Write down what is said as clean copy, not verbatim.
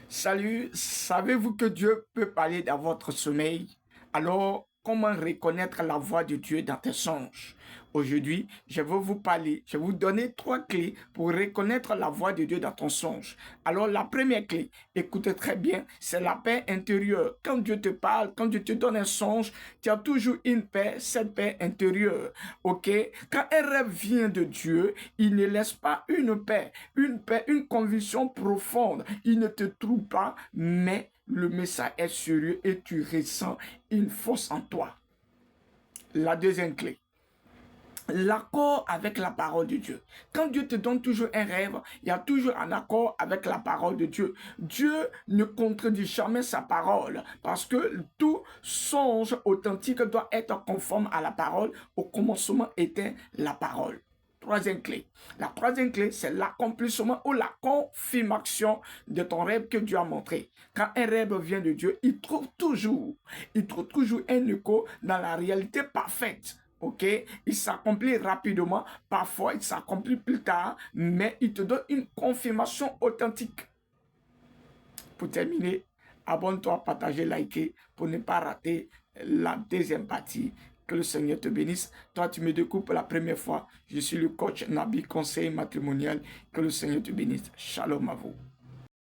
Salut, savez-vous que Dieu peut parler dans votre sommeil? Alors, comment reconnaître la voix de Dieu dans tes songes? Aujourd'hui, je vais vous parler, je vais vous donner 3 clés pour reconnaître la voix de Dieu dans ton songe. Alors, la première clé, écoutez très bien, c'est la paix intérieure. Quand Dieu te parle, quand Dieu te donne un songe, tu as toujours une paix, cette paix intérieure. Ok? Quand un rêve vient de Dieu, il ne laisse pas une paix, une conviction profonde. Il ne te trouble pas, mais le message est sérieux et tu ressens une force en toi. La deuxième clé, l'accord avec la parole de Dieu. Quand Dieu te donne toujours un rêve, il y a toujours un accord avec la parole de Dieu. Dieu ne contredit jamais sa parole parce que tout songe authentique doit être conforme à la parole. Au commencement était la parole. Troisième clé. La troisième clé, c'est l'accomplissement ou la confirmation de ton rêve que Dieu a montré. Quand un rêve vient de Dieu, il trouve toujours un écho dans la réalité parfaite. Ok, il s'accomplit rapidement, parfois il s'accomplit plus tard, mais il te donne une confirmation authentique. Pour terminer, abonne-toi, partagez, likez pour ne pas rater la deuxième partie. Que le Seigneur te bénisse. Toi, tu me découvres pour la première fois. Je suis le coach Nabi, conseiller matrimonial. Que le Seigneur te bénisse. Shalom à vous.